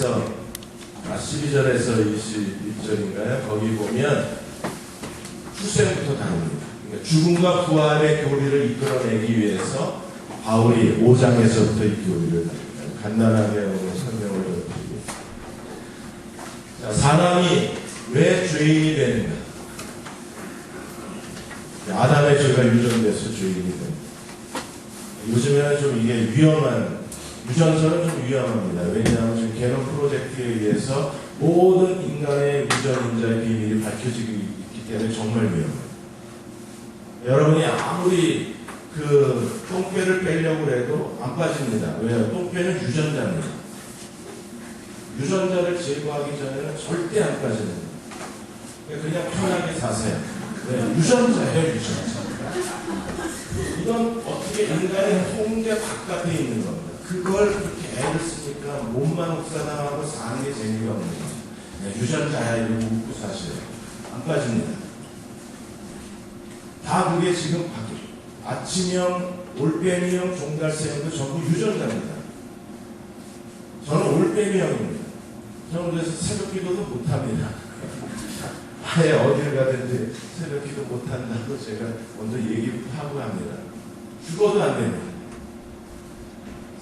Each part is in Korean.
11절에서 21절인가요? 거기 보면 출생부터 다룹니다. 그러니까 죽음과 부활의 교리를 이끌어내기 위해서 바울이 5장에서부터 이 교리를 간단하게 설명을 드리겠습니다. 자, 사람이 왜 죄인이 되는가? 아담의 죄가 유전돼서 죄인이 됩니다. 요즘에는 좀 이게 유전서는 좀 위험합니다. 왜냐하면 지금 개론 프로젝트에 의해서 모든 인간의 유전인자의 비밀이 밝혀지고 있기 때문에 정말 위험해요. 여러분이 아무리 그 똥배를 빼려고 해도 안 빠집니다. 왜요? 똥배는 유전자입니다. 유전자를 제거하기 전에는 절대 안 빠집니다. 그냥 편하게 사세요. 네, 유전자예요, 유전자. 이건 어떻게 인간의 통제 바깥에 있는 겁니다. 그걸 그렇게 애를 쓰니까 몸만 혹사당하고 사는 게 재미가 없는 겁니다. 네, 유전자야 이러고 웃고 사세요. 안 빠집니다. 다 그게 지금 바뀌죠. 아침형, 올빼미형, 종달새형도 전부 유전자입니다. 저는 올빼미형입니다. 저는 그래서 새벽 기도도 못합니다. 아예 어디를 가든지 새벽 기도 못한다고 제가 먼저 얘기하고 합니다. 죽어도 안 됩니다.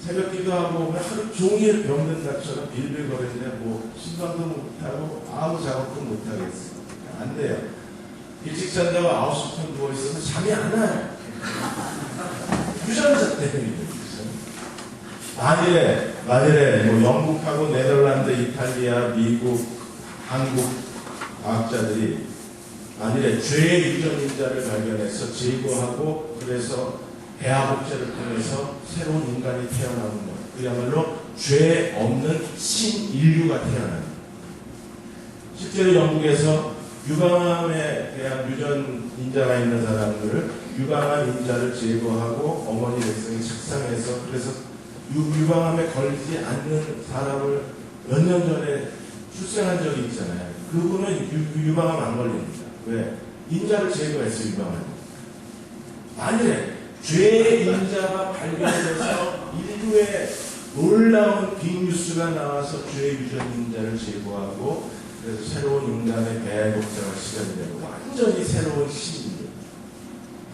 새벽 기도하고 하루 종일 병든 자처럼 빌빌거리는데 뭐 신방도 못하고 아무 작업도 못하겠어요. 안 돼요. 일찍 잔다고 9시부터 누워있어서 잠이 안 와요. 유전자 때문입니다. 만일에 뭐 영국하고 네덜란드, 이탈리아, 미국, 한국 과학자들이 만일에 죄의 유전인자를 발견해서 제거하고 그래서 배아복제를 통해서 새로운 인간이 태어나는 것, 그야말로 죄 없는 신인류가 태어납니다. 실제로 영국에서 유방암에 대한 유전인자가 있는 사람들을 유방암 인자를 제거하고 어머니 백성이 착상해서 그래서 유방암에 걸리지 않는 사람을 몇 년 전에 출생한 적이 있잖아요. 그분은 유방암 안 걸립니다. 왜? 인자를 제거했어요, 유방암. 만일에 죄의 인자가 발견돼서 인류에 놀라운 빅뉴스가 나와서 죄의 유전인자를 제거하고 그래서 새로운 인간의 배복자가 시작이 되고 완전히 새로운 신인류,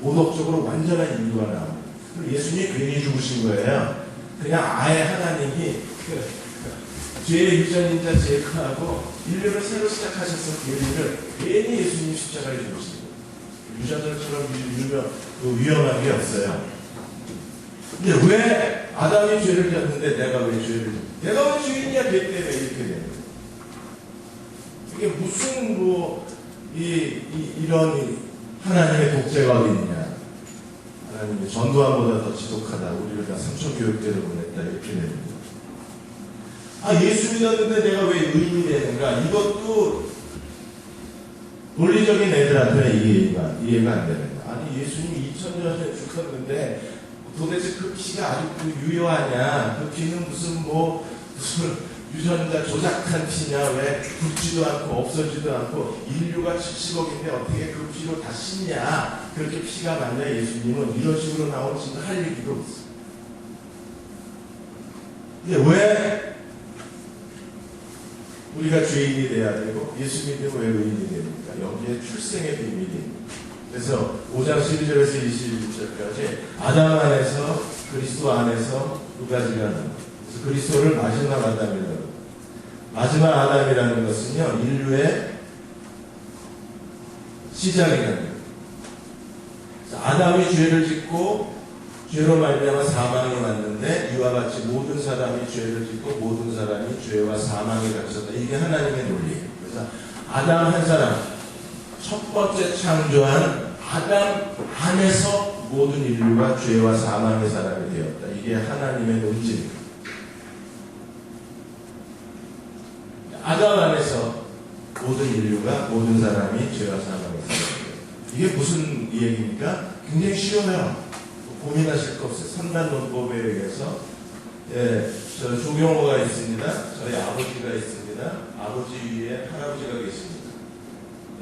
도덕적으로 완전한 인류가 나옵니다. 예수님이 괜히 죽으신 거예요. 그냥 아예 하나님이 죄의 유전인자 제거하고 인류를 새로 시작하셔서 교리를 괜히 예수님 십자가에 죽으신 거예요. 유전자처럼 위험한 게 없어요. 근데 왜 아담이 죄를 졌는데 내가 왜 죄인이야 걔 때문에 이렇게 되는 거예요. 이게 무슨 이런 하나님의 독재가 어디 있냐. 하나님이 전두환보다 더 지독하다. 우리를 다 삼천교육대로 보냈다. 이렇게 됩니다. 예수 믿었는데 내가 왜 의인이 되는가? 이것도 논리적인 애들한테는 이해가 안 되는 거야. 아니 예수님이 2000년 전에 죽었는데 도대체 그 피가 아직도 유효하냐? 그 피는 무슨 유전자 조작한 피냐? 왜 굵지도 않고 없어지도 않고 인류가 70억인데 어떻게 그 피로 다 씻냐? 그렇게 피가 많냐? 예수님은 이런 식으로 나온 지금 할 얘기가 없어. 근데 왜 우리가 죄인이 돼야 되고 예수 믿으면 왜 의인이 됩니까? 여기에 출생의 비밀입니다. 그래서 5장 12절에서 21절까지 아담 안에서 그리스도 안에서 두 가지가 나옵니다. 그래서 그리스도를 마지막 아담이라고 합니다. 마지막 아담이라는 것은요 인류의 시작이라는 거예요. 아담이 죄를 짓고 죄로 말미암아 사망이 왔는데 이와 같이 모든 사람이 죄를 짓고 모든 사람이 죄와 사망에 갇혔다. 이게 하나님의 논리예요. 그래서 아담 한 사람, 첫 번째 창조한 아담 안에서 모든 인류가 죄와 사망의 사람이 되었다. 이게 하나님의 논지입니다. 아담 안에서 모든 인류가 모든 사람이 죄와 사망의 사람이 되었다. 이게 무슨 얘기입니까? 굉장히 쉬워요. 고민하실 거 없어요. 산단론법에 의해서 저 조경호가 있습니다. 저희 아버지가 있습니다. 아버지 위에 할아버지가 계십니다.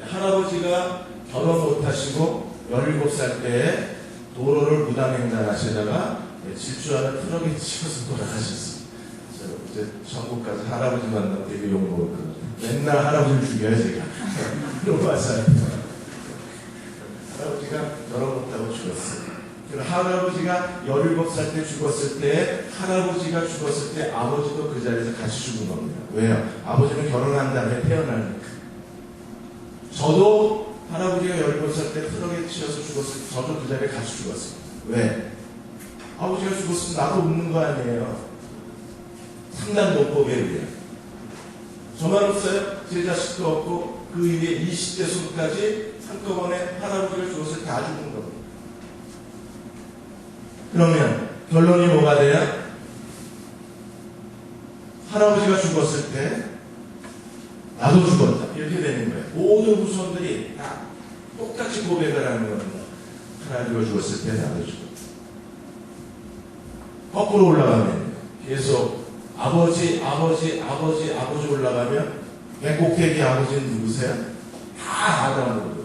할아버지가 결혼 못하시고 17살 때에 도로를 무단횡단하시다가 질주하는 트럭에 치여서 돌아가셨습니다. 이제 천국 가서 할아버지 만나면 되게 욕먹을 거예요. 맨날 할아버지를 죽여요, 제가. 그러고 왔어요. 할아버지가 결혼 못하고 죽었어요. 할아버지가 17살 때 죽었을 때, 할아버지가 죽었을 때 아버지도 그 자리에서 같이 죽은 겁니다. 왜요? 아버지는 결혼한 다음에 태어나니까. 저도 할아버지가 17살 때 트럭에 치여서 죽었을 때 저도 그 자리에 같이 죽었어요. 왜? 아버지가 죽었으면 나도 없는 거 아니에요. 상단 논법에 의해. 저만 없어요. 제 자식도 없고 그 위에 20대 손까지 한꺼번에 할아버지가 죽었을 때 다 죽은 겁니다. 그러면 결론이 뭐가 돼요? 할아버지가 죽었을 때 나도 죽었다. 이렇게 되는 거예요. 모든 후손들이 다 똑같이 고백을 하는 겁니다. 할아버지가 죽었을 때 나도 죽었다. 거꾸로 올라가면 계속 아버지 올라가면 맨 꼭대기 아버지는 누구세요? 다 아담으로.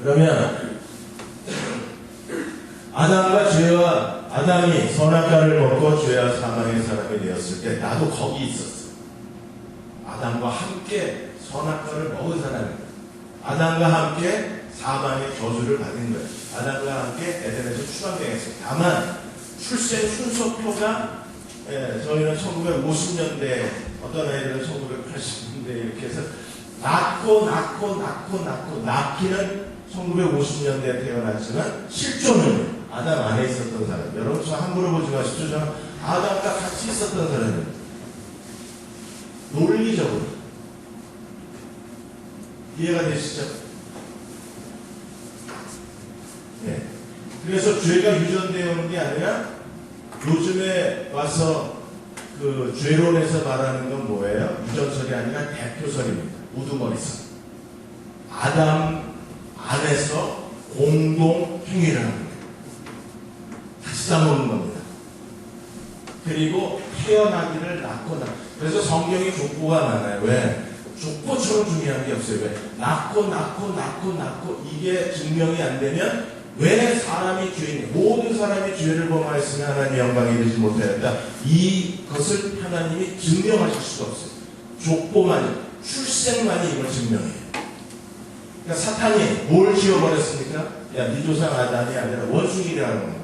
그러면 아담이 선악과를 먹고 죄와 사망의 사람이 되었을 때 나도 거기 있었어. 아담과 함께 선악과를 먹은 사람이다. 아담과 함께 사망의 저주를 받은 거예요. 아담과 함께 에덴에서 추방당했어요. 다만 출생 순서표가 저희는 1950년대, 어떤 아이들은 1980년대 이렇게 해서 낳기는 1950년대에 태어났지만 실존은 아담 안에 있었던 사람. 여러분 저 함부로 보지 마십시오. 저는 아담과 같이 있었던 사람입니다. 논리적으로 이해가 되시죠? 네. 그래서 죄가 유전되어 오는 게 아니라 요즘에 와서 그 죄론에서 말하는 건 뭐예요? 유전설이 아니라 대표설입니다. 우두머리설. 아담 안에서 공동 행위를 합니다. 같이 싸먹는 겁니다. 그리고 태어나기를 낳고 그래서 성경이 족보가 많아요. 왜? 족보처럼 중요한 게 없어요. 왜? 낳고 이게 증명이 안 되면 왜 사람이 죄인, 모든 사람이 죄를 범하였으면 하나님의 영광에 이르지 못하였다. 이것을 하나님이 증명하실 수가 없어요. 족보만이, 출생만이 이걸 증명해요. 그러니까 사탄이 뭘 지어버렸습니까? 야, 네 조상 아담이 아니라 원숭이라는 겁니다.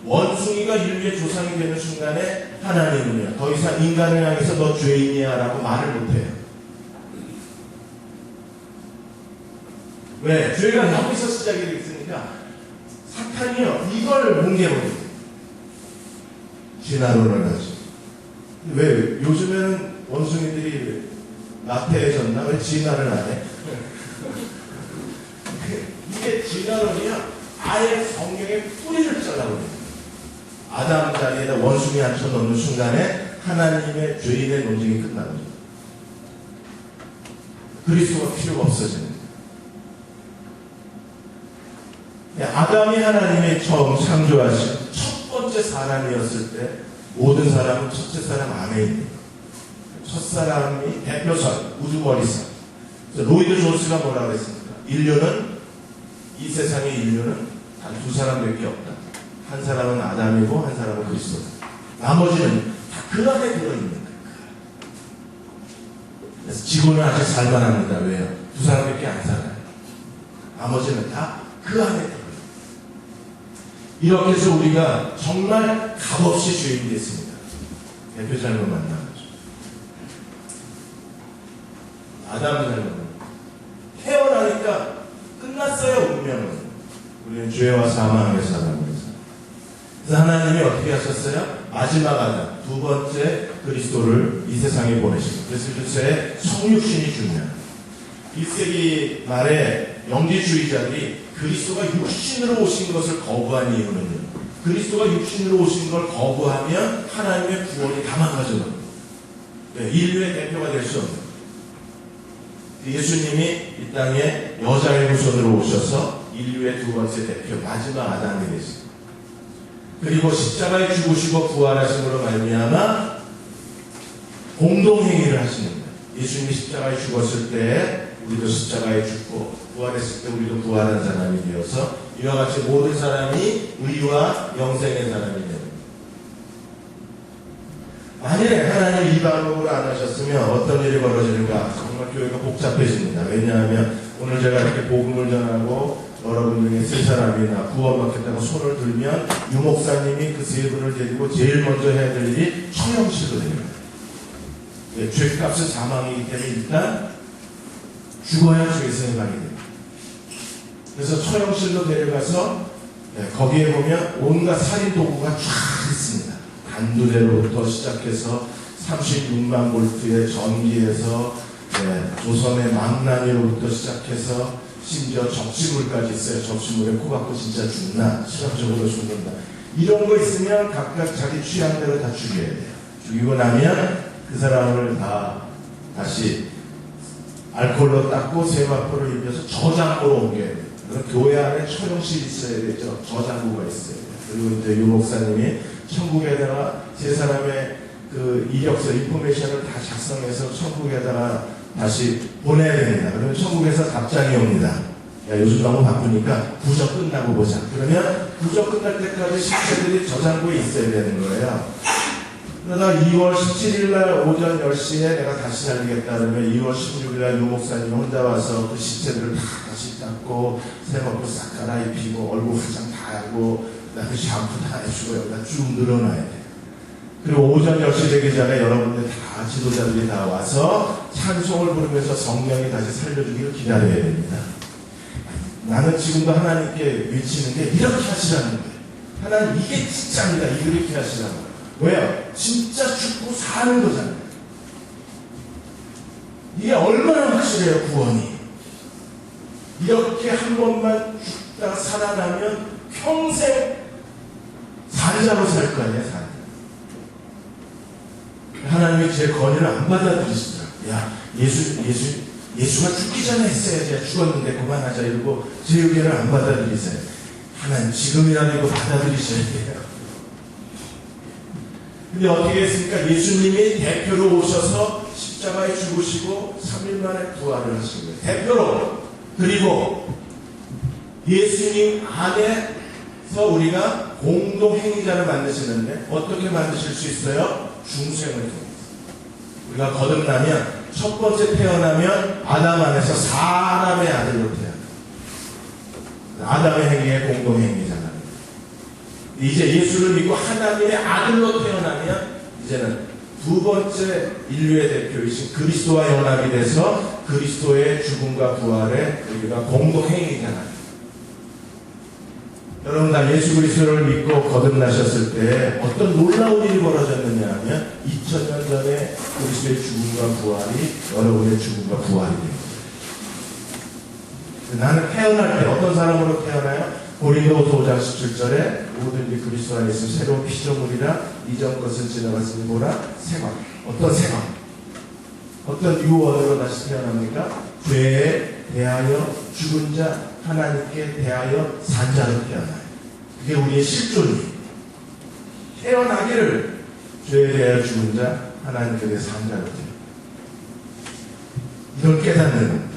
원숭이가 인류의 조상이 되는 순간에 하나님은요, 더 이상 인간을 향해서 너 죄인이야 라고 말을 못해요. 왜? 죄가 여기서 시작이 되겠으니까 사탄이요, 이걸 뭉개버려요. 진화론을 하죠. 왜? 요즘에는 원숭이들이 나태해졌나? 왜 진화를 안 해? 이게 진화론이요, 아예 성경의 뿌리를 잘라버려요. 아담 자리에다 원숭이 앉혀놓는 순간에 하나님의 죄인의 논쟁이 끝나거든요. 그리스도가 필요가 없어지는. 아담이 하나님의 처음 창조하신 첫 번째 사람이었을 때 모든 사람은 첫째 사람 안에 있는 거예요. 첫 사람이 대표설, 우두머리설. 로이드 존스가 뭐라고 그랬습니까? 이 세상의 인류는 단 두 사람밖에 없다. 한 사람은 아담이고 한 사람은 그리스도다. 나머지는 다 그 안에 들어있는 거예요. 그래서 지구는 아직 살만합니다. 왜요? 두 사람밖에 안 살아요. 나머지는 다 그 안에 들어있는 거예요. 이렇게 해서 우리가 정말 값없이 죄인이 됐습니다. 대표 잘못 만난 거죠. 아담 잘못. 태어나니까 끝났어요, 운명은. 우리는 죄와 사망의 사람입니다. 그래서 하나님이 어떻게 하셨어요? 마지막 아담, 두 번째 그리스도를 이 세상에 보내시고, 그래서 그리스도의 성육신이 중요해요. 1세기 말에 영지주의자들이 그리스도가 육신으로 오신 것을 거부한 이유는요, 그리스도가 육신으로 오신 걸 거부하면 하나님의 구원이 다 망가져요. 인류의 대표가 될 수 없는. 예수님이 이 땅에 여자의 후손으로 오셔서 인류의 두 번째 대표, 마지막 아담이 되십니다. 그리고 십자가에 죽으시고 부활하심으로 말미암아 공동행위를 하시는 거예요. 예수님이 십자가에 죽었을 때 우리도 십자가에 죽고 부활했을 때 우리도 부활한 사람이 되어서 이와 같이 모든 사람이 의와 영생의 사람이 됩니다. 만일에 하나님 이 방법으로 안 하셨으면 어떤 일이 벌어지는가? 정말 교회가 복잡해집니다. 왜냐하면 오늘 제가 이렇게 복음을 전하고 여러분 중에 세 사람이나 구원받겠다고 손을 들면 유목사님이 그 세 분을 데리고 제일 먼저 해야 될 일이 처형실로 됩니다. 죄값은 사망이기 때문에 일단 죽어야 죄에서 해방이 됩니다. 그래서 처형실로 데려가서 거기에 보면 온갖 살인 도구가 쫙 있습니다. 단두대로부터 시작해서 36만 볼트의 전기에서 조선의 망나니로부터 시작해서 심지어 적시물까지 있어요. 적시물에 코 박고 진짜 죽나? 실험적으로 죽는다. 이런 거 있으면 각각 자기 취향대로 다 죽여야 돼요. 죽이고 나면 그 사람을 다시 알코올로 닦고 세마포를 입혀서 저장고로 옮겨야 돼요. 그럼 교회 안에 처형실이 있어야 되죠. 저장고가 있어야 돼요. 그리고 이제 유 목사님이 천국에다가 세 사람의 그 이력서, 인포메이션을 다 작성해서 천국에다가 다시 보내야 됩니다. 그러면 천국에서 답장이 옵니다. 야, 요즘 너무 바쁘니까 구적 끝나고 보자. 그러면 구적 끝날 때까지 시체들이 저장고에 있어야 되는 거예요. 그러다 2월 17일날 오전 10시에 내가 다시 살리겠다 그러면 2월 16일날 유 목사님 혼자 와서 그 시체들을 다 다시 닦고 세먹고 싹 갈아입히고 얼굴 화장 다 하고 그다음에 샴푸 다 해주고 여기다 쭉 늘어놔야 돼요. 그리고 오전 10시 되기 전에 여러분들 다 지도자들이 다 와서 찬송을 부르면서 성령이 다시 살려주기를 기다려야 됩니다. 나는 지금도 하나님께 외치는 게 이렇게 하시라는 거예요. 하나님 이게 진짜입니다. 이렇게 하시라는 거예요. 왜요? 진짜 죽고 사는 거잖아요. 이게 얼마나 확실해요, 구원이. 이렇게 한 번만 죽다 살아나면 평생 산자로 살 거 아니에요, 산. 하나님이 제 건의를 안 받아들이시더라고요. 야, 예수가 죽기 전에 했어야지. 죽었는데 그만하자. 이러고 제 의견을 안 받아들이세요. 하나님 지금이라도 이거 받아들이셔야 돼요. 근데 어떻게 했습니까? 예수님이 대표로 오셔서 십자가에 죽으시고 3일 만에 부활을 하신 거예요. 대표로. 그리고 예수님 안에서 우리가 공동행위자를 만드시는데 어떻게 만드실 수 있어요? 중생을 통해서. 우리가 거듭나면 첫 번째 태어나면 아담 안에서 사람의 아들로 태어나요. 아담의 행위의 공동행위잖아요. 이제 예수를 믿고 하나님의 아들로 태어나면 이제는 두 번째 인류의 대표이신 그리스도와 연합이 돼서 그리스도의 죽음과 부활에 우리가 공동행위잖아요. 여러분 다 예수 그리스도를 믿고 거듭나셨을 때 어떤 놀라운 일이 벌어졌느냐 하면 2000년 전에 그리스도의 죽음과 부활이 여러분의 죽음과 부활이 됩니다. 나는 태어날 때 어떤 사람으로 태어나요? 고린도후서 5장 17절에 모든지 그리스도 안에 있으면 새로운 피조물이라 이전 것은 지나갔으니 보라 생활. 어떤 생활? 어떤 유언으로 다시 태어납니까? 죄에 대하여 죽은 자, 하나님께 대하여 산 자로 태어나요. 그게 우리의 실존이에요. 태어나기를 죄에 대하여 죽은 자, 하나님께 대하여 산 자로 태어나요. 이걸 깨닫는 겁니다.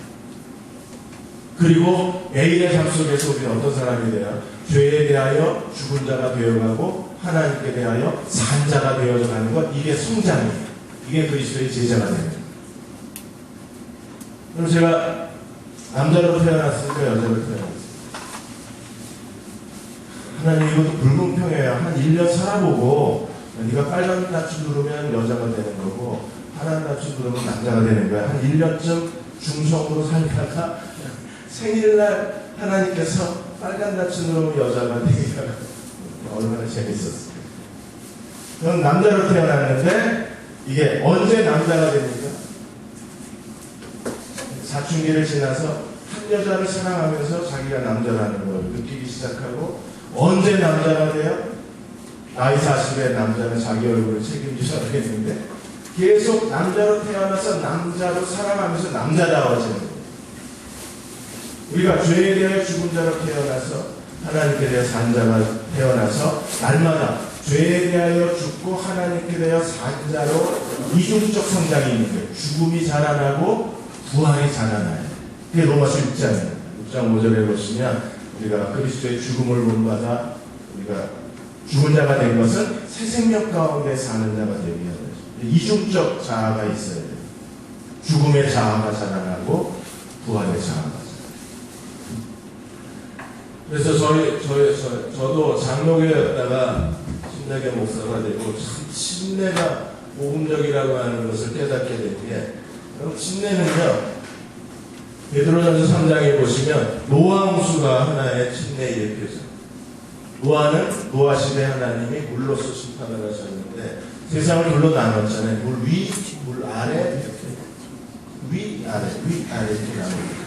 그리고 매일의 삶 속에서 우리는 어떤 사람이 돼요? 죄에 대하여 죽은 자가 되어가고 하나님께 대하여 산 자가 되어져 가는 것, 이게 성장이에요. 이게 그리스도의 제자가 됩니다. 그럼 제가 남자로 태어났으니까 여자로 태어났어요. 하나님 이것도 불공평해요. 한 1년 살아보고 네가 빨간 낯을 누르면 여자가 되는 거고 파란 낯을 누르면 남자가 되는 거야. 한 1년쯤 중성으로 살다가 생일날 하나님께서 빨간 낯을 누르면 여자가 되기가 얼마나 재밌었어요. 저는 남자로 태어났는데 이게 언제 남자가 됩니까? 사춘기를 지나서 한 여자를 사랑하면서 자기가 남자라는 걸 느끼기 시작하고 언제 남자가 돼요? 나이 40의 남자는 자기 얼굴을 책임지셔야 되겠는데 계속 남자로 태어나서 남자로 살아가면서 남자다워지는 거예요. 우리가 죄에 대하여 죽은 자로 태어나서 하나님께 대하여 산 자가 태어나서 날마다 죄에 대하여 죽고 하나님께 대하여 산 자로 이중적 성장이 있는 거예요. 죽음이 자라나고 부활이 자라나요. 그게 로마서 6장이에요. 6장 5절에 보시면 우리가 그리스도의 죽음을 본받아 우리가 죽은 자가 된 것은 새 생명 가운데 사는 자가 되기 위함이죠. 이중적 자아가 있어야 돼요. 죽음의 자아가 자라나고 부활의 자아가 자라나고. 그래서 저도 장로교였다가 신내교 목사가 되고 참 침례가 모범적이라고 하는 것을 깨닫게 된 게, 그럼 침례는요, 베드로전서 3장에 보시면 노아 홍수가 하나의 침례의 대표죠. 노아는 노아 시대 하나님이 물로서 심판을 하셨는데 세상을 둘로 나눴잖아요. 물 위, 물 아래, 위, 아래, 위, 아래 이렇게 나눕니다.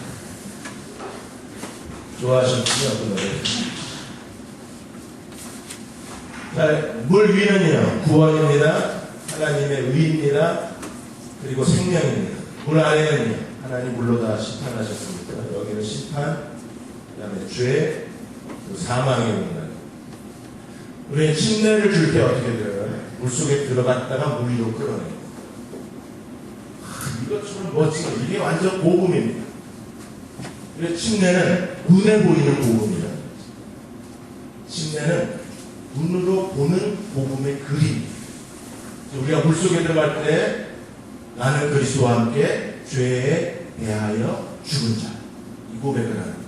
좋아하셨군요, 그 노래. 자, 물 위는요, 구원입니다. 하나님의 의입니다. 그리고 생명입니다. 물 아래는요, 하나님 물로 다 심판하셨습니다. 여기는 심판, 그 다음에 죄, 사망입니다. 우리는 침례를 줄 때 어떻게 돼요? 물속에 들어갔다가 물 위로 끌어내요. 이것처럼 멋지고 이게 완전 복음입니다. 그래서 침례는 눈에 보이는 복음이라는 거죠. 침례는 눈으로 보는 복음의 그림. 우리가 물속에 들어갈 때 나는 그리스도와 함께 죄에 대하여 죽은 자, 이 고백을 하는 거예요.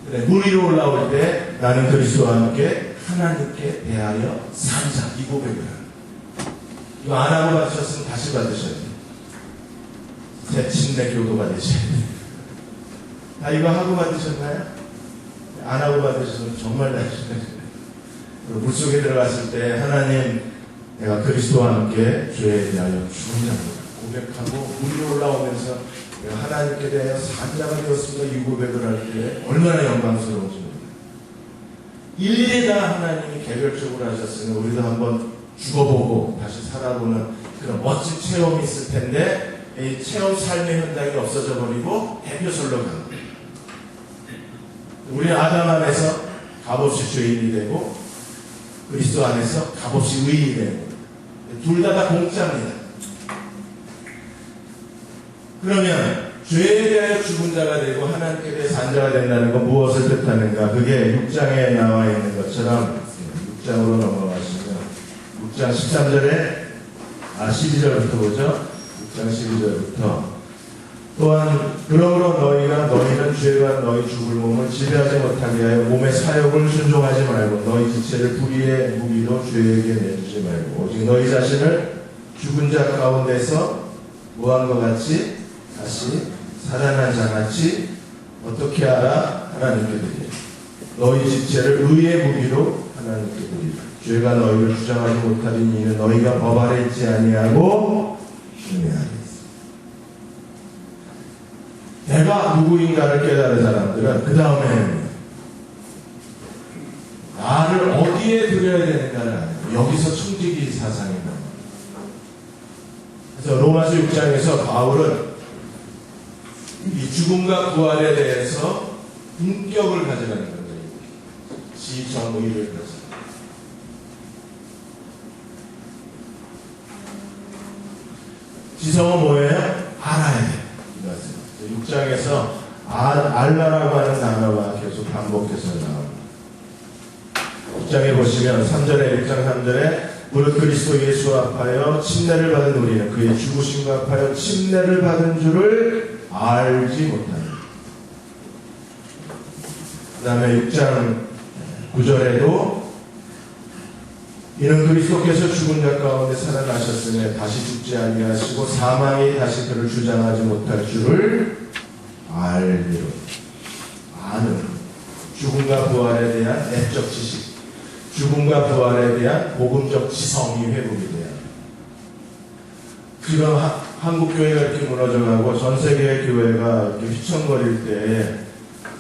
그래, 물 위로 올라올 때 나는 그리스도와 함께 하나님께 대하여 산 자, 이 고백을 하는 거예요. 이거 안 하고 받으셨으면 다시 받으셔야 돼요. 새 침례 교도가 되셔야 돼요. 다 이거 하고 받으셨나요? 안 하고 받으셨으면 정말 다시 물속에 들어갔을 때 하나님, 내가 그리스도와 함께 죄에 대하여 죽은 자입니다 고백하고 물 위로 올라오면서 내가 하나님께 대하여 산 자가 되었습니다. 이 고백을 할 때 얼마나 영광스러운지 모릅니다. 일일이 다 하나님이 개별적으로 하셨으니 우리도 한번 죽어보고 다시 살아보는 그런 멋진 체험이 있을 텐데 이 체험 삶의 현장이 없어져 버리고 대표설로 가는 거예요. 우리는 아담 안에서 값없이 죄인이 되고 그리스도 안에서 값없이 의인이 되고 둘 다 공짜입니다. 그러면 죄에 대하여 죽은 자가 되고 하나님께 대해 산 자가 된다는 건 무엇을 뜻하는가? 그게 6장에 나와 있는 것처럼 6장으로 넘어가시면 6장 13절에 12절부터 보죠. 6장 12절부터 또한 그러므로 너희는 죄가 너희 죽을 몸을 지배하지 못하게 하여 몸의 사욕을 순종하지 말고 너희 지체를 불의의 무기로 죄에게 내주지 말고 오직 너희 자신을 죽은 자 가운데서 무한 것 같이 다시 살아난 자같이 어떻게 하라? 하나님께 드리라. 너희 지체를 의의 무기로 하나님께 드리라. 죄가 너희를 주장하지 못하리니 이는 너희가 법 아래 있지 아니하고 주님 아래 있어. 내가 누구인가를 깨달은 사람들은 그 다음에 나를 어디에 드려야 되는가를 알아요. 여기서 청지기 사상입니다. 그래서 로마서 6장에서 바울은 이 죽음과 부활에 대해서 인격을 가져가는 거예요. 지정의를 가져. 지성은 뭐예요? 알아야 돼. 6장에서 알라라고 하는 단어가 계속 반복해서 나옵니다. 6장에 보시면 3절에 6장 3절에 무릇 그리스도 예수 앞하여 침례를 받은 우리는 그의 죽으심과 합하여 침례를 받은 줄을 알지 못하는. 그 다음에 6장 9절에도 이는 그리스도께서 죽은 자 가운데 살아나셨으니 다시 죽지 아니하시고 사망이 다시 그를 주장하지 못할 줄을 알기로. 아는 죽음과 부활에 대한 내적 지식, 죽음과 부활에 대한 복음적 지성이 회복이 돼야 합니다. 지금 한국교회가 이렇게 무너져가고 전 세계의 교회가 이렇게 휘청거릴 때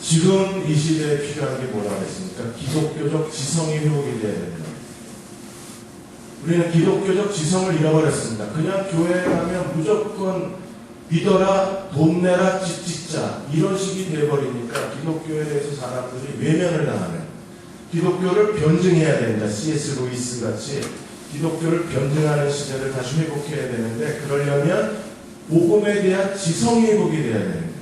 지금 이 시대에 필요한 게 뭐라고 했습니까? 기독교적 지성이 회복이 돼야 된다. 우리는 기독교적 지성을 잃어버렸습니다. 그냥 교회에 가면 무조건 믿어라, 돈 내라, 집 짓자 이런 식이 되어버리니까 기독교에 대해서 사람들이 외면을 당하는, 기독교를 변증해야 된다. C.S. 루이스 같이 기독교를 변증하는 시대를 다시 회복해야 되는데 그러려면 복음에 대한 지성이 회복이 돼야 됩니다.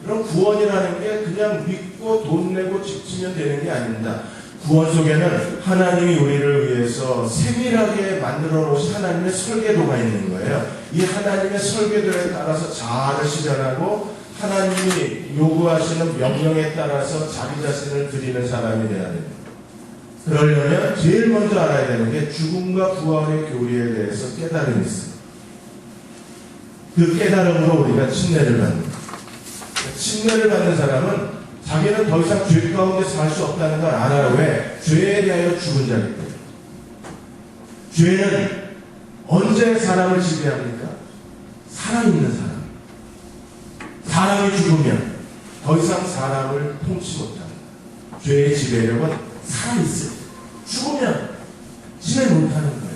그럼 구원이라는 게 그냥 믿고 돈 내고 집 지면 되는 게 아닙니다. 구원 속에는 하나님이 우리를 위해서 세밀하게 만들어 놓으신 하나님의 설계도가 있는 거예요. 이 하나님의 설계도에 따라서 자아를 실현하고 하나님이 요구하시는 명령에 따라서 자기 자신을 드리는 사람이 돼야 됩니다. 그러려면 제일 먼저 알아야 되는 게 죽음과 부활의 교리에 대해서 깨달음이 있습니다. 그 깨달음으로 우리가 침례를 받는다. 침례를 받는 사람은 자기는 더 이상 죄 가운데 살 수 없다는 걸 알아요. 왜? 죄에 대하여 죽은 자이기 때문에. 죄는 언제 사람을 지배합니까? 살아있는 사람. 사람이 죽으면 더 이상 사람을 통치 못합니다. 죄의 지배력은 살아있어요. 죽으면 지배 못하는 거예요.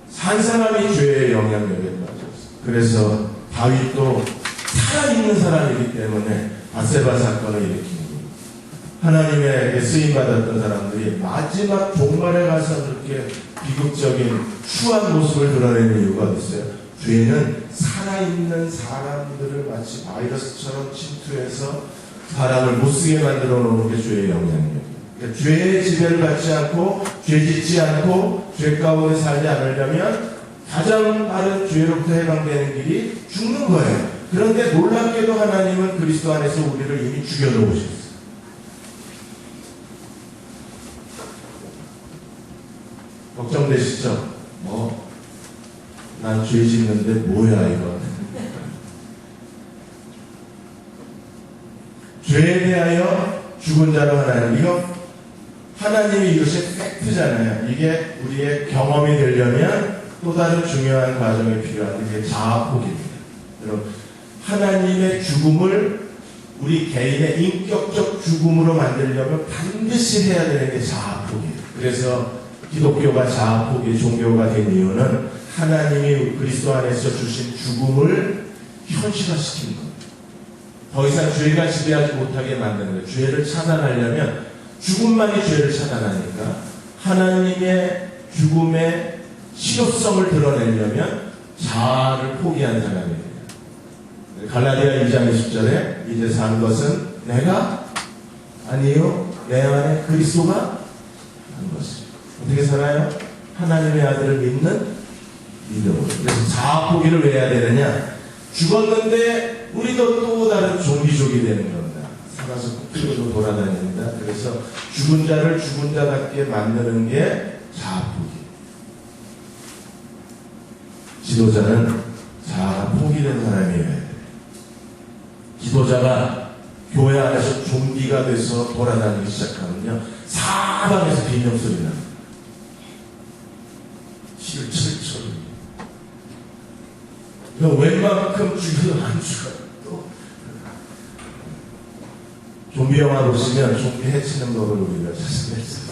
산 사람이 죄의 영향력에 빠졌어요. 그래서 다윗도 살아있는 사람이기 때문에 바세바 사건을 일으키는 거예요. 하나님에게 쓰임받았던 사람들이 마지막 종말에 가서 그렇게 비극적인 추한 모습을 드러내는 이유가 있어요. 죄는 살아있는 사람들을 마치 바이러스처럼 침투해서 사람을 못쓰게 만들어 놓는 게 죄의 영향이에요. 그러니까 죄의 지배를 받지 않고 죄 짓지 않고 죄 가운데 살지 않으려면 가장 빠른 죄로부터 해방되는 길이 죽는 거예요. 그런데 놀랍게도 하나님은 그리스도 안에서 우리를 이미 죽여놓으셨어요. 걱정되시죠? 난 죄 짓는데 뭐야 이거. 죄에 대하여 죽은 자로 하나님, 이거 하나님이 이것이 팩트잖아요. 이게 우리의 경험이 되려면 또 다른 중요한 과정이 필요한데 이게 자아포기입니다. 여러분, 하나님의 죽음을 우리 개인의 인격적 죽음으로 만들려면 반드시 해야 되는 게 자아포기예요. 그래서 기독교가 자아포기 종교가 된 이유는 하나님이 그리스도 안에서 주신 죽음을 현실화시키는 겁니다. 더 이상 죄가 지배하지 못하게 만드는 거예요. 죄를 차단하려면 죽음만이 죄를 차단하니까 하나님의 죽음의 실효성을 드러내려면 자아를 포기한 사람이에요. 갈라디아 2장 20절에 이제 산 것은 내가 아니요 내 안에 그리스도가 한 것이죠. 어떻게 살아요? 하나님의 아들을 믿는 믿음으로. 그래서 자아 포기를 왜 해야 되느냐? 죽었는데 우리도 또 다른 종기족이 되는 겁니다. 살아서 국기로 돌아다닙니다. 그래서 죽은 자를 죽은 자답게 만드는 게 자아 포기. 지도자는 자아가 포기된 사람이어야 돼요. 지도자가 교회 안에서 좀비가 돼서 돌아다니기 시작하면요, 사방에서 비명소리 납니다. 실철철. 웬만큼 죽여도 안 죽어요. 또 좀비 영화 보시면 좀비 해치는 법을 우리가 찾아냈어요.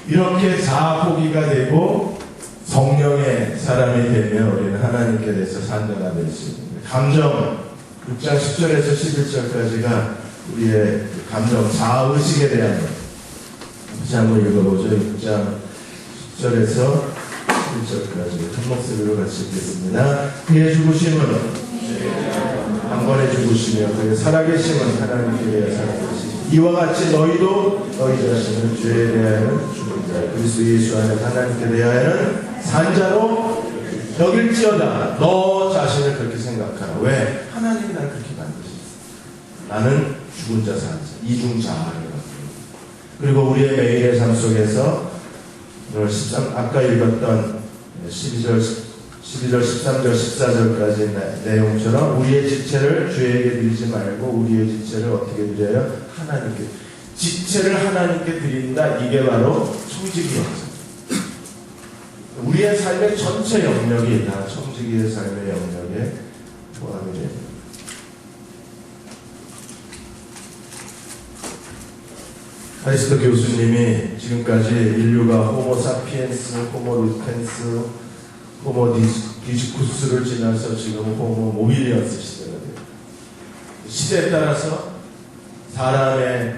이렇게 자아포기가 되고 성령의 사람이 되면 우리는 하나님께 대해서 산자가 될 수 있습니다. 감정 6장 10절에서 11절까지가 우리의 감정, 자아의식에 대한 것. 다시 한번 읽어보죠. 6장 10절에서 11절까지 한 목소리로 같이 읽겠습니다. 그의 죽으심은 한 번에 죽으시며 그의 살아계심은 하나님께 대하여 살아계시며 이와 같이 너희도 너희 자신을 죄에 대하여는 죽은 자 그리스도 예수 안에 하나님께 대하여는 산자로 여길지어다. 너 자신을 그렇게 생각하라. 왜? 하나님이 나를 그렇게 만드셨어. 나는 죽은 자 산자 이중자아를 그리고 우리의 매일의 삶 속에서 아까 읽었던 12절, 13절, 14절까지 내용처럼 우리의 지체를 죄에게 드리지 말고 우리의 지체를 어떻게 드려요? 하나님께. 지체를 하나님께 드린다. 이게 바로 청지기 영상. 우리의 삶의 전체 영역이 다 청지기의 삶의 영역에 포함이 됩니다. 카리스토 교수님이 지금까지 인류가 호모 사피엔스, 호모 루텐스, 호모 디스쿠스를 지나서 지금 호모 모빌리언스 시대가 됩니다. 시대에 따라서 사람의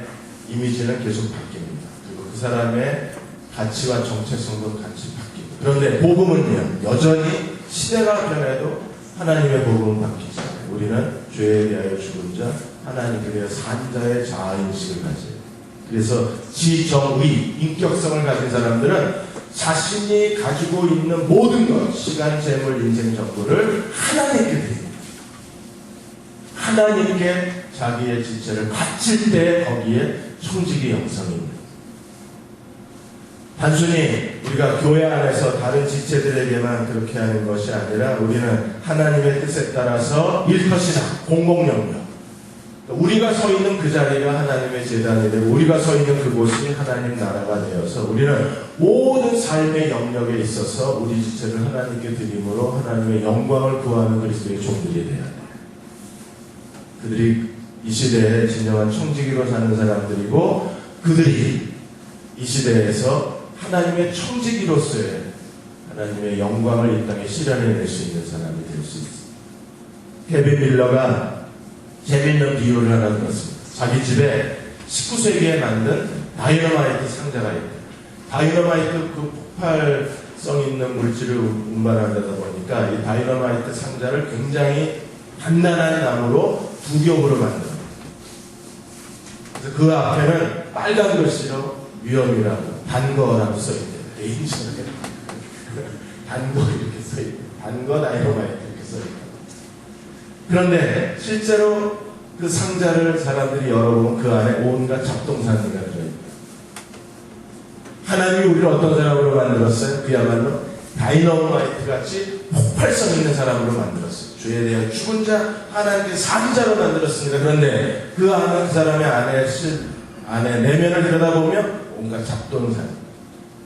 이미지는 계속 바뀝니다. 그리고 그 사람의 가치와 정체성도 같이 바뀝니다. 그런데 복음은요, 여전히 시대가 변해도 하나님의 복음은 바뀌지 않아요. 우리는 죄에 대하여 죽은 자, 하나님께 대하여 산 자의 자아인식을 가져요. 그래서 지정의, 인격성을 가진 사람들은 자신이 가지고 있는 모든 것, 시간, 재물, 인생 전부를 하나님께 드립니다. 하나님께 자기의 지체를 바칠 때 거기에 청지기 영성입니다. 단순히 우리가 교회 안에서 다른 지체들에게만 그렇게 하는 것이 아니라 우리는 하나님의 뜻에 따라서 일컷이나 공공영역, 우리가 서 있는 그 자리가 하나님의 제단이 되고 우리가 서 있는 그곳이 하나님 나라가 되어서 우리는 모든 삶의 영역에 있어서 우리 지체를 하나님께 드림으로 하나님의 영광을 구하는 그리스도의 종들이 되어야 돼요. 그들이 이 시대에 진정한 청지기로 사는 사람들이고 그들이 이 시대에서 하나님의 청지기로서의 하나님의 영광을 이 땅에 실현해낼 수 있는 사람이 될 수 있습니다. 케빈 밀러가 재밌는 비유를 하나 들었습니다. 자기 집에 19세기에 만든 다이너마이트 상자가 있대요. 다이너마이트 그 폭발성 있는 물질을 운반하다 보니까 이 다이너마이트 상자를 굉장히 단단한 나무로 두 겹으로 만들어요. 그래서 그 앞에는 빨간 글씨로 위험이라고 단거라고 써있대요. 개인적으로 단거 이렇게 써있대요. 단거 다이너마이트 이렇게 써있대요. 그런데 실제로 그 상자를 사람들이 열어보면 그 안에 온갖 잡동사니가 들어있대요. 하나님이 우리를 어떤 사람으로 만들었어요? 그야말로 다이너마이트 같이 폭발성 있는 사람으로 만들었어요. 주에 대한 죽은 자, 하나님께 산 자로 만들었습니다. 그런데 그 안에 그 사람의 안에 내면을 들여다보면 온갖 잡동사니.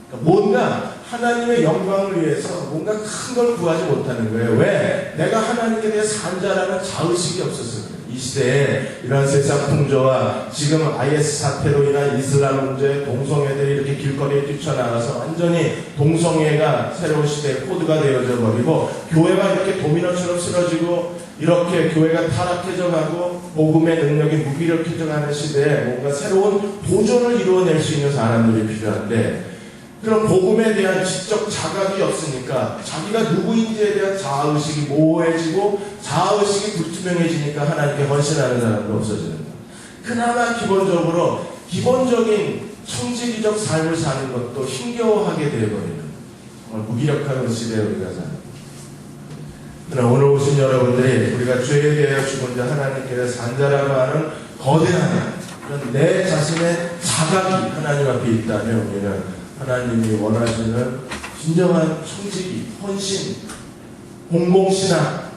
그러니까 뭔가 하나님의 영광을 위해서 뭔가 큰 걸 구하지 못하는 거예요. 왜? 내가 하나님께 대해 산 자라는 자의식이 없었어요. 이 시대에 이런 세상 풍조와 지금 IS 사태로 인한 이슬람 문제, 동성애들이 이렇게 길거리에 뛰쳐나가서 완전히 동성애가 새로운 시대의 코드가 되어져 버리고 교회가 이렇게 도미노처럼 쓰러지고 이렇게 교회가 타락해져 가고 복음의 능력이 무기력해져 가는 시대에 뭔가 새로운 도전을 이루어낼 수 있는 사람들이 필요한데 그런 복음에 대한 지적 자각이 없으니까 자기가 누구인지에 대한 자아의식이 모호해지고 자아의식이 불투명해지니까 하나님께 헌신하는 사람도 없어지는 거예요. 그나마 기본적인 청지기적 삶을 사는 것도 힘겨워하게 되어버리는 정말 무기력한 시대에 우리가 사는 거예요. 그러나 오늘 오신 여러분들이 우리가 죄에 대하여 죽은 자 하나님께 산 자라고 하는 거대한 그런 내 자신의 자각이 하나님 앞에 있다면 우리는 하나님이 원하시는 진정한 청지기, 헌신, 공공신앙,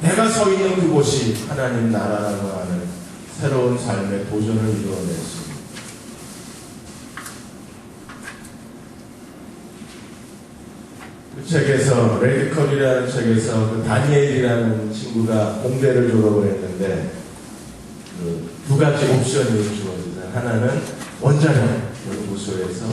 내가 서 있는 그곳이 하나님 나라라고 하는 새로운 삶의 도전을 이루어낼 수 있습니다. 그 책에서 레디컬이라는 책에서 그 다니엘이라는 친구가 공대를 졸업을 했는데 그 두 가지 옵션이 주어지죠. 하나는 원자력 연구소에서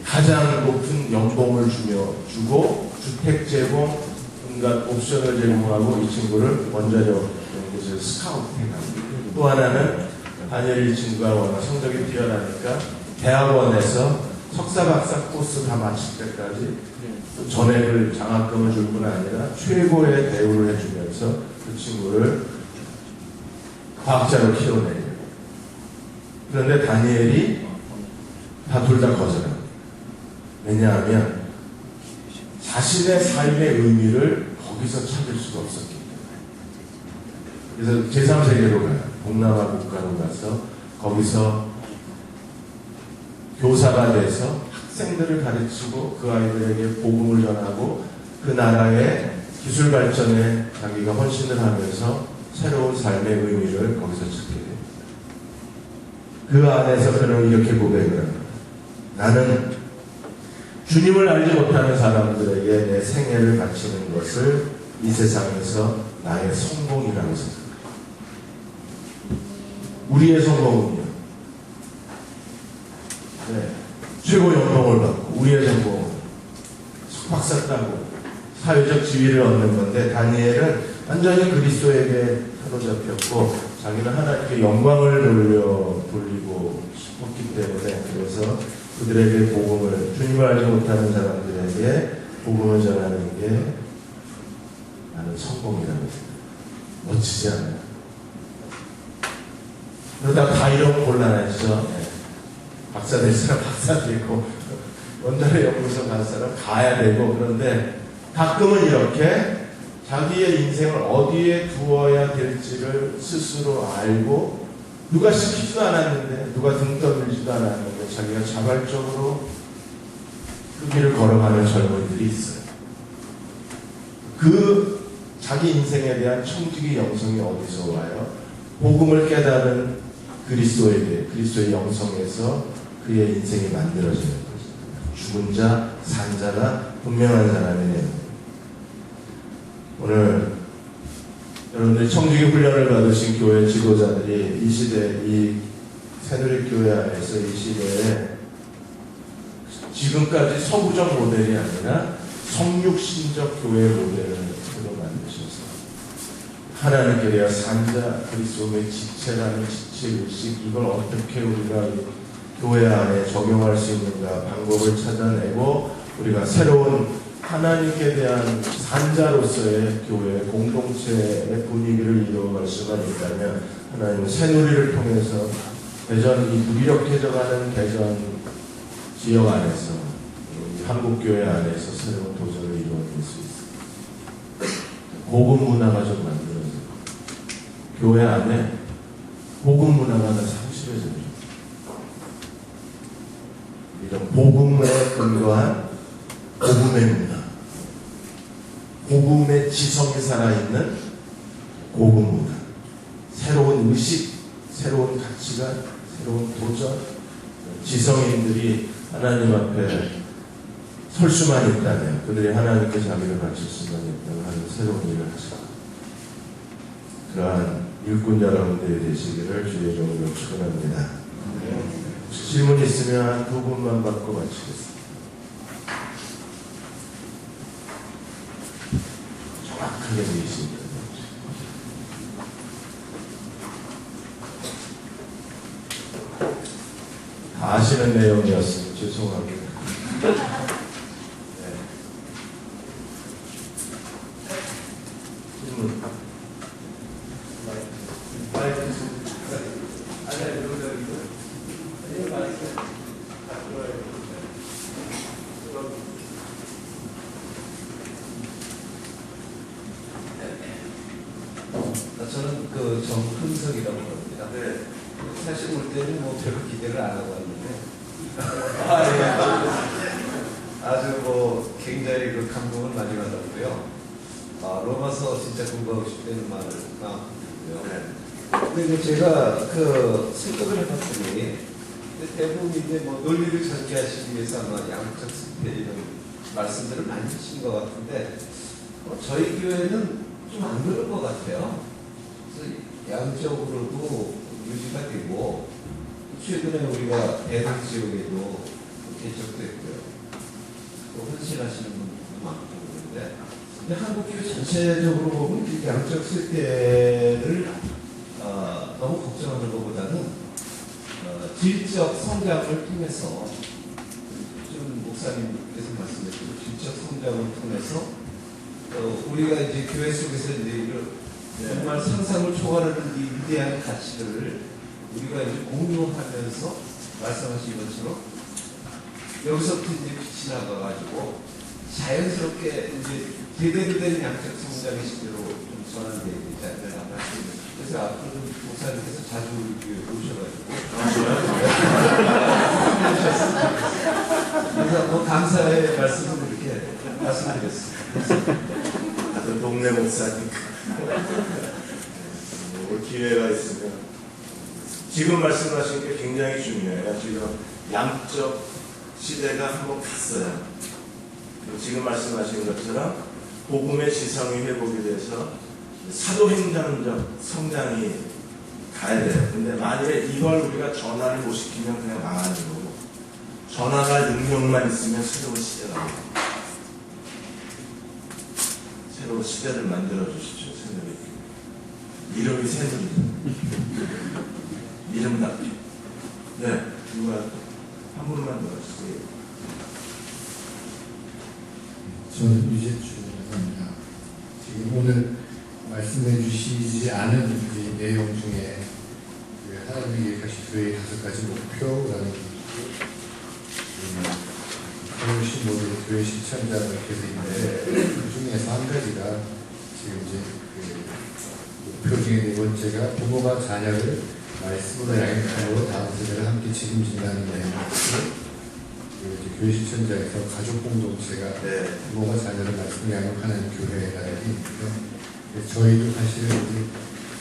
가장 높은 연봉을 주고 주택 제공 온갖 옵션을 제공하고 이 친구를 원자력 연구소에 스카우트해갑니다. 또 하나는 다니엘 친구가 워낙 성적이 뛰어나니까 대학원에서 석사 박사 코스 다 마칠 때까지 전액을 장학금을 줄 뿐 아니라 최고의 대우를 해주면서 그 친구를 과학자로 키워내요. 그런데 다니엘이 둘 다 거절합니다. 왜냐하면 자신의 삶의 의미를 거기서 찾을 수가 없었기 때문에. 그래서 제3세계로 가요. 동남아 국가로 가서 거기서 교사가 돼서 학생들을 가르치고 그 아이들에게 복음을 전하고 그 나라의 기술 발전에 자기가 헌신을 하면서 새로운 삶의 의미를 거기서 찾게 됩니다. 그 안에서 그는 이렇게 고백을 합니다. 나는 주님을 알지 못하는 사람들에게 내 생애를 바치는 것을 이 세상에서 나의 성공이라고 생각합니다. 우리의 성공은요. 최고 연봉을 받고 우리의 성공은 석박사 따고 사회적 지위를 얻는 건데 다니엘은 완전히 그리스도에게 사로잡혔고 자기는 하나님께 영광을 돌리고 싶었기 때문에 그래서 그들에게 복음을 주님을 알지 못하는 사람들에게 복음을 전하는 게 나는 성공이라고 생각해요. 멋지지 않아요? 그러다 다 이런 곤란하죠. 네. 박사 될 사람 박사 되고 원자력 연구소 갈 사람 가야 되고, 그런데 가끔은 이렇게 자기의 인생을 어디에 두어야 될지를 스스로 알고, 누가 시키지도 않았는데, 누가 등 떠밀지도 않았는데 자기가 자발적으로 그 길을 걸어가는 젊은이들이 있어요. 그 자기 인생에 대한 청지기 영성이 어디서 와요? 복음을 깨달은 그리스도의 영성에서 그의 인생이 만들어지는 거죠. 죽은 자, 산 자가 분명한 사람이네요. 오늘 여러분들이 청지기 훈련을 받으신 교회 지도자들이 이 시대, 이 새누리교회 안에서 이 시대에 지금까지 서구적 모델이 아니라 성육신적 교회 모델을 만드셔서 하나님께서 산자 그리스도의 지체라는 지체의식, 이걸 어떻게 우리가 교회 안에 적용할 수 있는가 방법을 찾아내고, 우리가 새로운 하나님께 대한 산자로서의 교회 공동체의 분위기를 이루어갈 수가 있다면, 하나님은 새누리를 통해서 대전, 이 무기력해져가는 대전 지역 안에서, 한국교회 안에서 새로운 도전을 이루어낼 수 있어요. 복음 문화가 좀 만들어져요. 교회 안에 복음 문화가 더 상실해져요. 이런 복음에 근거한 복음의 문화, 복음의 지성이 살아있는 복음 문화, 새로운 의식, 새로운 가치관, 새로운 도전, 지성인들이 하나님 앞에 설 수만 있다면, 그들이 하나님께 자기를 바칠 수만 있다면 하는 새로운 일을 하시고, 그러한 일꾼 여러분들이 되시기를 주의 이름으로 축원합니다. 질문 있으면 한 두 분만 받고 마치겠습니다. 정확하게 보이십니다. 다 아시는 내용이었으면 죄송합니다. 네. 질문. 저는 그 정훈석이라고 합니다. 네. 사실 올 때는 뭐 별로 기대를 안 하고 왔는데 아주 뭐 굉장히 그 감동을 많이 받았고요. 로마서 진짜 공부하고 싶다는 말을 나왔고요. 그리고 제가 그 생각을 해봤더니 대부분 이제 뭐 논리를 전개하시기 위해서 아마 양적 승패 이런 말씀들을 많이 하신 것 같은데 저희 교회는 좀 안 그럴 것 같아요. 그래서 양적으로도 유지가 되고, 최근에 우리가 대전 지역에도 개척됐고요. 또 헌신하시는 분들도 많고 그런데, 근데 한국교회 전체적으로 보면 양적 실패를 너무 걱정하는 것보다는 질적 성장을 통해서, 좀 목사님께서 말씀하신 질적 성장을 통해서 우리가 이제 교회 속에서 이제 정말 상상을 초월하는 이 위대한 가치들을 우리가 이제 공유하면서 말씀하신 것처럼 여기서부터 이제 빛이 나가가지고 자연스럽게 이제 제대로 된 양적 성장의 시대로 좀 전환되어야 되지 않나 말씀입니다. 그래서 앞으로 목사님께서 자주 우리 교회 오셔가지고 그래서 뭐 감사의 말씀을 이렇게 말씀드렸습니다. 아주 동네 목사님. 기회가 있으면 지금 말씀하신 게 굉장히 중요해요. 지금 양적 시대가 한번 갔어요. 지금 말씀하신 것처럼 복음의 지성이 회복이 돼서 사도행전적 성장이 가야 돼요. 근데 만약에 이걸 우리가 전환을 못 시키면 그냥 망하는 거고, 전환할 능력만 있으면 새로운 시대가 옵니다. 새로운 시대를 만들어 주십시오. 새누리. 이름이 새누리. 이름답게. 네, 누가 한 분만 더 하시고요. 저는 유재주입니다. 지금 오늘 말씀해 주시지 않은 이 내용 중에 하나님이 얘기하신 교회의 5가지 목표라는 게 있고 서울시 모두 교회 실천자 이렇게 돼 있는데 그 중에서 한 가지가 지금 이제 그 목표 중에 4번째가 부모가 자녀를 말씀으로 양육하고 다음 세대를 함께 책임진다는 내용이고 교회 실천자에서 가족 공동체가 부모가 자녀를 말씀으로 양육하는 교회라는 게 있고요. 저희도 사실 우리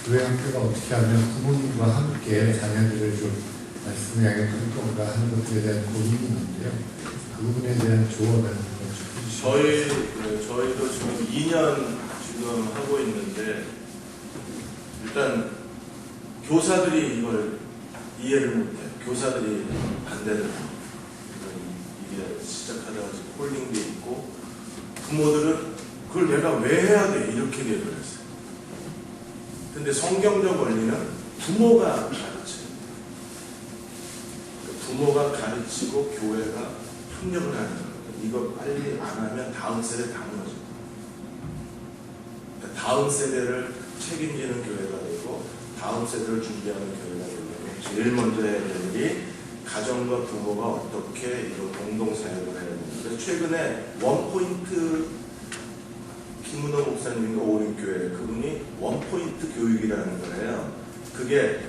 교회 학교가 어떻게 하면 부모님과 함께 자녀들을 좀 말씀을 양육할 건가 하는 것들에 대한 고민이 있는데요. 그 부분에 대한 조언을 한번 좀 해주시죠. 저희도 지금 2년 지금 하고 있는데 일단 교사들이 이걸 이해를 못해요. 교사들이 반대를 해요. 이게 시작하다가 지금 홀링돼 있고 부모들은 그걸 내가 왜 해야 돼? 이렇게 얘기를 했어요. 근데 성경적 원리는 부모가 가르쳐요. 부모가 가르치고 교회가 협력을 하는 거예요. 이거 빨리 안 하면 다음 세대 다 무너져요. 그러니까 다음 세대를 책임지는 교회가 되고 다음 세대를 준비하는 교회가 되려면 제일 먼저 해야 될 일이 가정과 부모가 어떻게 이런 공동사역을 해야 되는데 최근에 원포인트 김문호 목사님과 오림교회 그분이 원포인트 교육이라는 거예요. 그게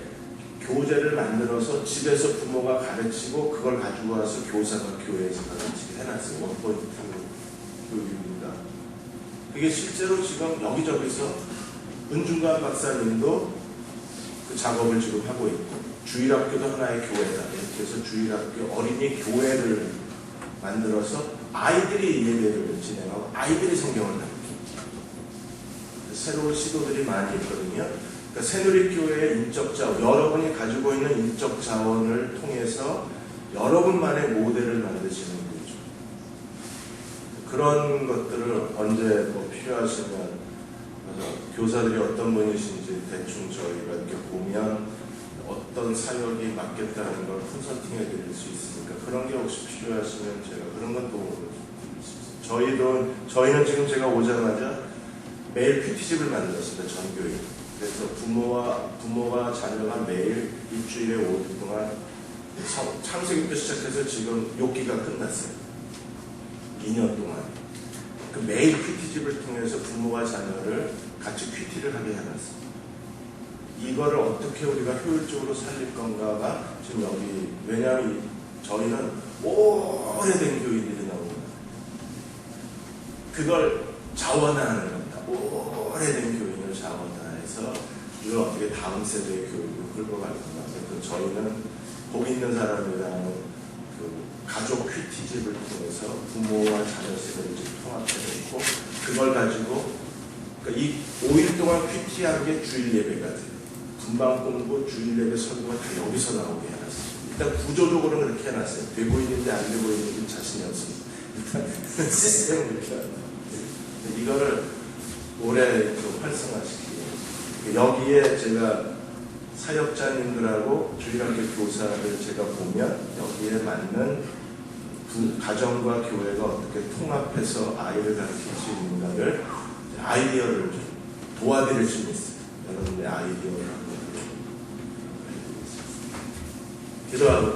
교재를 만들어서 집에서 부모가 가르치고 그걸 가지고 와서 교사가 교회에서 가르치게 해놨어요. 원포인트 교육입니다. 그게 실제로 지금 여기저기서 은중관 박사님도 그 작업을 지금 하고 있고 주일학교도 하나의 교회다. 이렇게 해서 주일학교 어린이 교회를 만들어서 아이들이 예배를 진행하고 아이들이 성경을 가르쳐요. 새로운 시도들이 많이 있거든요. 그러니까 새누리교회의 인적 자원, 여러분이 가지고 있는 인적 자원을 통해서 여러분만의 모델을 만드시는 거죠. 그런 것들을 언제 뭐 필요하시면 교사들이 어떤 분이신지 대충 저희가 이렇게 보면 어떤 사역이 맞겠다는 걸 컨설팅해 드릴 수 있으니까 그런 게 혹시 필요하시면 제가 그런 건 도움을 드릴 수 있어요. 저희는 지금 제가 오자마자 매일 큐티집을 만들었습니다. 전교육. 그래서 부모와 자녀가 매일 일주일에 5일 동안 창세기부터 시작해서 지금 6기가 끝났어요. 2년 동안. 그 매일 큐티집을 통해서 부모와 자녀를 같이 큐티를 하게 해놨습니다. 이거를 어떻게 우리가 효율적으로 살릴 건가가 지금 여기, 왜냐하면 저희는 오래된 교인들이 나옵니다. 그걸 자원화하는 겁니다. 오래된 교인을 자원화해서 이걸 어떻게 다음 세대의 교육으로 끌고 갈 건가. 그래서 저희는 복 있는 사람이라는 그 가족 큐티집을 통해서 부모와 자녀 세대를 통합해서 있고 그걸 가지고 그러니까 이 5일 동안 큐티한 게 주일 예배가 돼요. 분방 공부, 주일 예배 설교가 다 여기서 나오게 해놨어요. 일단 구조적으로는 그렇게 해놨어요. 되고 있는지 안 되고 있는지 자신이 없습니다. 일단 시스템을 이렇게 해놨어요. 이거를 올해 좀 활성화시키고 여기에 제가 사역자님들하고 주일학교 교사를 제가 보면 여기에 맞는 가정과 교회가 어떻게 통합해서 아이를 가르칠 수 있는가를 아이디어를 좀 도와드릴 수 있어요. 여러분의 아이디어를 한번 기도하고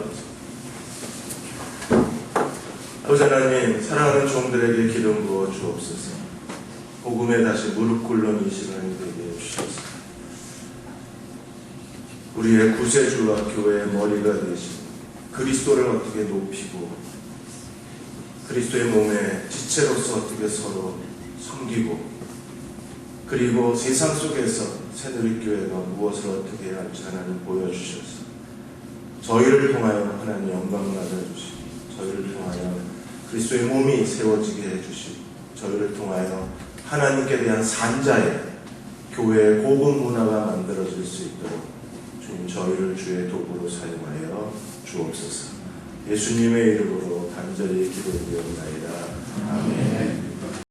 아버지 하나님, 사랑하는 종들에게 기름 부어 주옵소서. 복음에 다시 무릎 꿇는 이 시간이 되게 해주셔서 우리의 구세주와 교회의 머리가 되신 그리스도를 어떻게 높이고 그리스도의 몸의 지체로서 어떻게 서로 섬기고 그리고 세상 속에서 새누리교회가 무엇을 어떻게 해야 할지 하나님 보여주셔서 저희를 통하여 하나님 영광 받아주시고 저희를 통하여 그리스도의 몸이 세워지게 해주시고 저희를 통하여 하나님께 대한 산자의 교회의 고급 문화가 만들어질 수 있도록 주님 저희를 주의 도구로 사용하여 주옵소서. 예수님의 이름으로 간절히 기도드리옵나이다. 아멘.